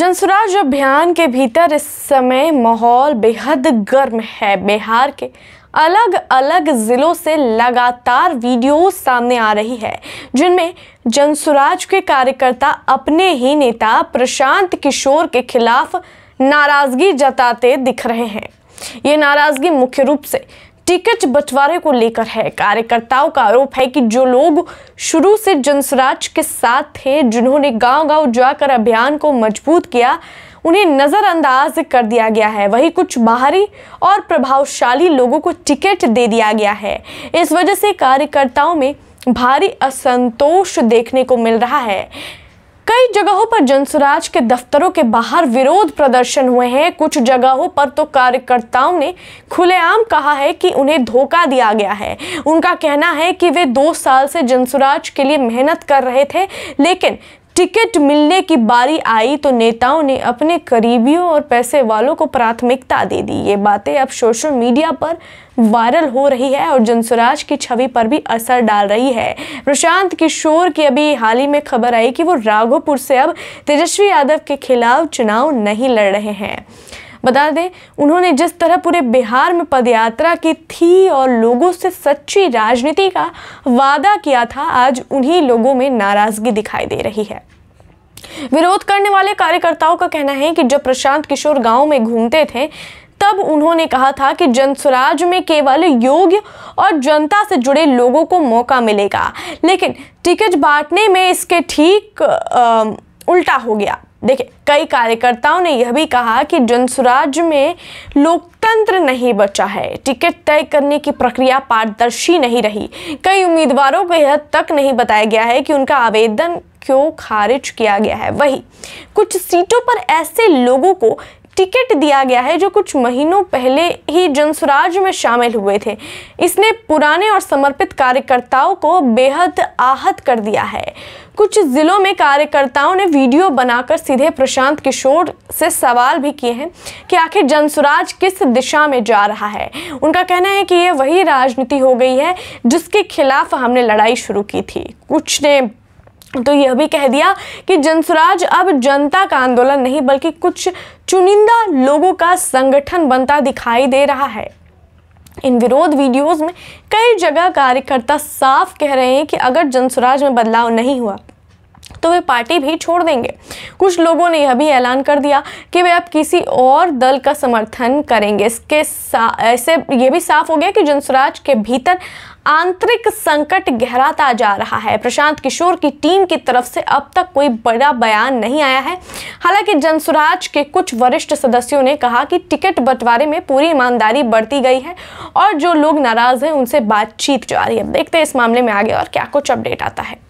जनसुराज अभियान के भीतर इस समय माहौल बेहद गर्म है। बिहार के अलग अलग जिलों से लगातार वीडियो सामने आ रही है जिनमें जनसुराज के कार्यकर्ता अपने ही नेता प्रशांत किशोर के खिलाफ नाराजगी जताते दिख रहे हैं। ये नाराजगी मुख्य रूप से टिकट बंटवारे को लेकर है। कार्यकर्ताओं का आरोप है कि जो लोग शुरू से जनसुराज के साथ थे, जिन्होंने गांव-गांव जाकर अभियान को मजबूत किया, उन्हें नजरअंदाज कर दिया गया है। वहीं कुछ बाहरी और प्रभावशाली लोगों को टिकट दे दिया गया है। इस वजह से कार्यकर्ताओं में भारी असंतोष देखने को मिल रहा है। कई जगहों पर जनसुराज के दफ्तरों के बाहर विरोध प्रदर्शन हुए हैं। कुछ जगहों पर तो कार्यकर्ताओं ने खुलेआम कहा है कि उन्हें धोखा दिया गया है। उनका कहना है कि वे 2 साल से जनसुराज के लिए मेहनत कर रहे थे, लेकिन टिकट मिलने की बारी आई तो नेताओं ने अपने करीबियों और पैसे वालों को प्राथमिकता दे दी। ये बातें अब सोशल मीडिया पर वायरल हो रही है और जनसुराज की छवि पर भी असर डाल रही है। प्रशांत किशोर की अभी हाल ही में खबर आई कि वो राघोपुर से अब तेजस्वी यादव के खिलाफ चुनाव नहीं लड़ रहे हैं। बता दें, उन्होंने जिस तरह पूरे बिहार में पदयात्रा की थी और लोगों से सच्ची राजनीति का वादा किया था, आज उन्हीं लोगों में नाराजगी दिखाई दे रही है। विरोध करने वाले कार्यकर्ताओं का कहना है कि जब प्रशांत किशोर गांव में घूमते थे तब उन्होंने कहा था कि जनसुराज में केवल योग्य और जनता से जुड़े लोगों को मौका मिलेगा, लेकिन टिकट बांटने में इसके ठीक उल्टा हो गया। देखिए, कई कार्यकर्ताओं ने यह भी कहा कि जनसुराज में लोकतंत्र नहीं बचा है। टिकट तय करने की प्रक्रिया पारदर्शी नहीं रही। कई उम्मीदवारों को यह तक नहीं बताया गया है कि उनका आवेदन क्यों खारिज किया गया है। वहीं कुछ सीटों पर ऐसे लोगों को टिकट दिया गया है जो कुछ महीनों पहले ही जनसुराज में शामिल हुए थे। इसने पुराने और समर्पित कार्यकर्ताओं को बेहद आहत कर दिया है। कुछ जिलों में कार्यकर्ताओं ने वीडियो बनाकर सीधे प्रशांत किशोर से सवाल भी किए हैं कि आखिर जनसुराज किस दिशा में जा रहा है। उनका कहना है कि यह वही राजनीति हो गई है जिसके खिलाफ हमने लड़ाई शुरू की थी। कुछ ने तो यह भी कह दिया कि जनसुराज अब जनता का आंदोलन नहीं बल्कि कुछ चुनिंदा लोगों का संगठन बनता दिखाई दे रहा है। इन विरोध वीडियोस में कई जगह कार्यकर्ता साफ कह रहे हैं कि अगर जनसुराज में बदलाव नहीं हुआ तो वे पार्टी भी छोड़ देंगे। कुछ लोगों ने यह भी ऐलान कर दिया कि वे अब किसी और दल का समर्थन करेंगे। इसके ऐसे ये भी साफ हो गया कि जनसुराज के भीतर आंतरिक संकट गहराता जा रहा है। प्रशांत किशोर की टीम की तरफ से अब तक कोई बड़ा बयान नहीं आया है। हालांकि जनसुराज के कुछ वरिष्ठ सदस्यों ने कहा कि टिकट बंटवारे में पूरी ईमानदारी बरती गई है और जो लोग नाराज हैं उनसे बातचीत जारी है। देखते हैं इस मामले में आगे और क्या कुछ अपडेट आता है।